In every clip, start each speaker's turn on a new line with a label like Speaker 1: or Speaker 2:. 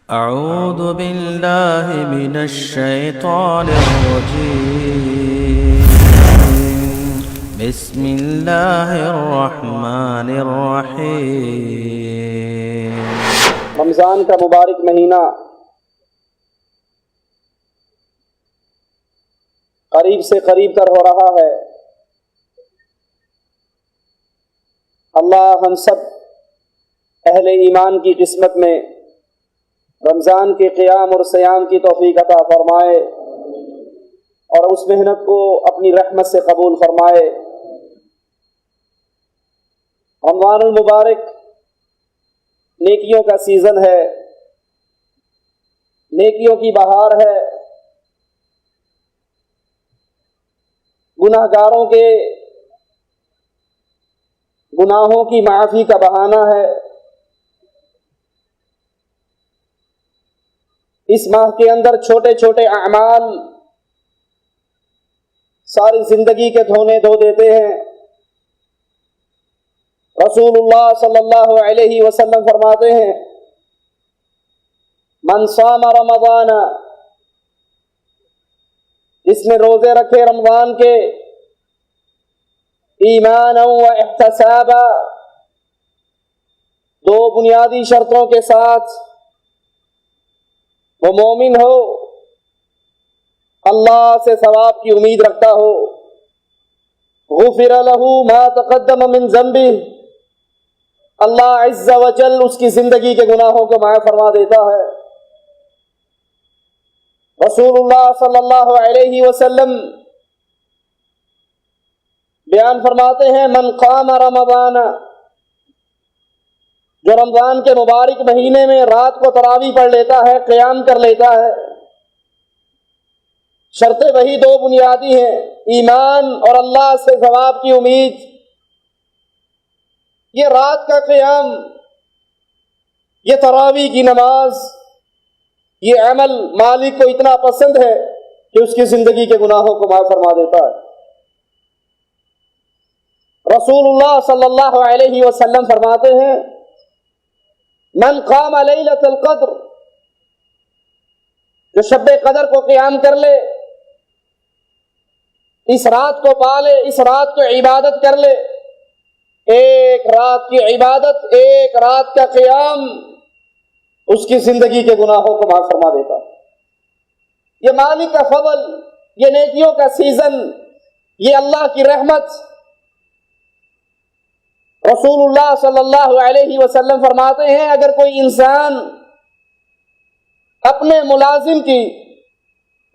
Speaker 1: أعوذ بالله من الشيطان الرجيم. بسم الله الرحمن الرحيم.
Speaker 2: رمضان کا مبارک مہینہ قریب سے قریب تر ہو رہا ہے۔ اللہ ہم سب اہل ایمان کی قسمت میں رمضان کے قیام اور صیام کی توفیق عطا فرمائے اور اس محنت کو اپنی رحمت سے قبول فرمائے۔ رمضان المبارک نیکیوں کا سیزن ہے، نیکیوں کی بہار ہے، گناہ گاروں کے گناہوں کی معافی کا بہانہ ہے۔ اس ماہ کے اندر چھوٹے چھوٹے اعمال ساری زندگی کے دھونے دھو دیتے ہیں۔ رسول اللہ صلی اللہ علیہ وسلم فرماتے ہیں، من صام رمضان، جس نے روزے رکھے رمضان کے، ایمانا و احتسابا، دو بنیادی شرطوں کے ساتھ، وہ مومن ہو، اللہ سے ثواب کی امید رکھتا ہو، غفر له ما تقدم من ذنبه، اللہ عز و جل اس کی زندگی کے گناہوں کو معاف فرما دیتا ہے۔ رسول اللہ صلی اللہ علیہ وسلم بیان فرماتے ہیں، من قام رمضان، جو رمضان کے مبارک مہینے میں رات کو تراویح پڑھ لیتا ہے، قیام کر لیتا ہے۔ شرطیں وہی دو بنیادی ہیں، ایمان اور اللہ سے ثواب کی امید۔ یہ رات کا قیام، یہ تراویح کی نماز، یہ عمل مالک کو اتنا پسند ہے کہ اس کی زندگی کے گناہوں کو معاف فرما دیتا ہے۔ رسول اللہ صلی اللہ علیہ وسلم فرماتے ہیں، من قام لیلۃ القدر، جو شب قدر کو قیام کر لے، اس رات کو پالے، اس رات کو عبادت کر لے، ایک رات کی عبادت، ایک رات کا قیام اس کی زندگی کے گناہوں کو معاف فرما دیتا۔ یہ مالک کا فضل، یہ نیکیوں کا سیزن، یہ اللہ کی رحمت۔ رسول اللہ صلی اللہ علیہ وسلم فرماتے ہیں، اگر کوئی انسان اپنے ملازم کی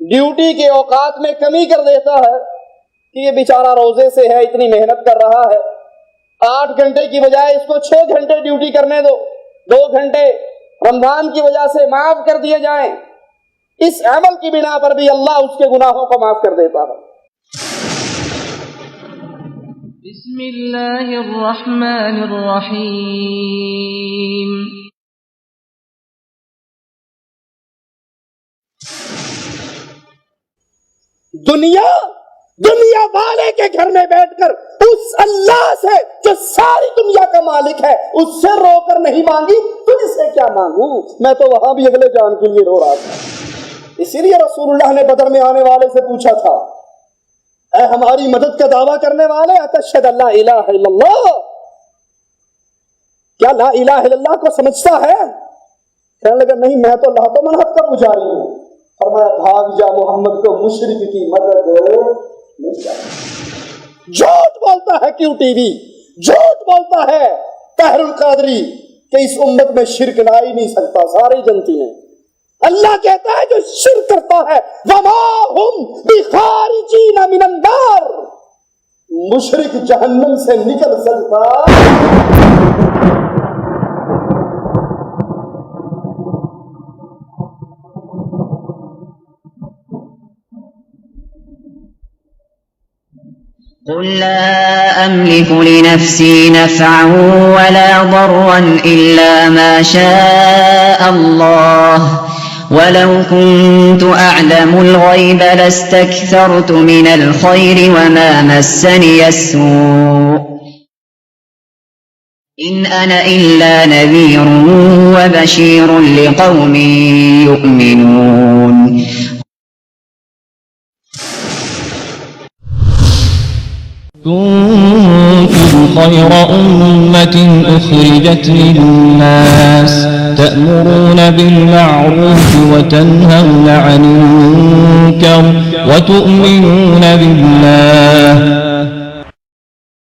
Speaker 2: ڈیوٹی کے اوقات میں کمی کر دیتا ہے کہ یہ بیچارہ روزے سے ہے، اتنی محنت کر رہا ہے، 8 گھنٹے کی بجائے اس کو 6 گھنٹے ڈیوٹی کرنے دو، 2 گھنٹے رمضان کی وجہ سے معاف کر دیے جائیں، اس عمل کی بنا پر بھی اللہ اس کے گناہوں کو معاف کر دیتا ہے۔
Speaker 3: بسم اللہ الرحمن الرحیم۔
Speaker 2: دنیا والے کے گھر میں بیٹھ کر اس اللہ سے جو ساری دنیا کا مالک ہے اس سے رو کر نہیں مانگی، تجھ سے کیا مانگوں؟ میں تو وہاں بھی اگلے جان کے لیے رو رہا تھا۔ اسی لیے رسول اللہ نے بدر میں آنے والے سے پوچھا تھا، اے ہماری مدد کا دعویٰ کرنے والے، اتشہد اللہ الہ الا اللہ، کیا لا الہ الا اللہ کو سمجھتا ہے؟ کہنے لگا، نہیں، میں تو لات و منحت کا پجاری ہوں۔ فرمایا، بھاگ جا، محمد کو مشرک کی مدد نہیں چاہیے۔ جھوٹ بولتا ہے کیوں ٹی وی، جھوٹ بولتا ہے طاہر القادری کہ اس امت میں شرک لا ہی نہیں سکتا، سارے جنتی ہیں۔ اللہ کہتا ہے جو شرک کرتا ہے وَمَا هُمْ بِخَارِجِينَ مِنَ النَّارِ، مشرک جہنم سے نکل سکتا۔
Speaker 4: قل لا أملك لنفسي نفعا ولا ضرا إلا ما شاء الله وَلَوْ كُنْتُ أَعْلَمُ الْغَيْبَ لَاسْتَكْثَرْتُ مِنَ الْخَيْرِ وَمَا مَسَّنِيَ السُّوءُ إن أنا إلا نذير وبشير لقوم يؤمنون
Speaker 5: كنتم خير أمة أخرجت للناس تأمرون بالمعروف وتنهون عن المنكر وتؤمنون بالله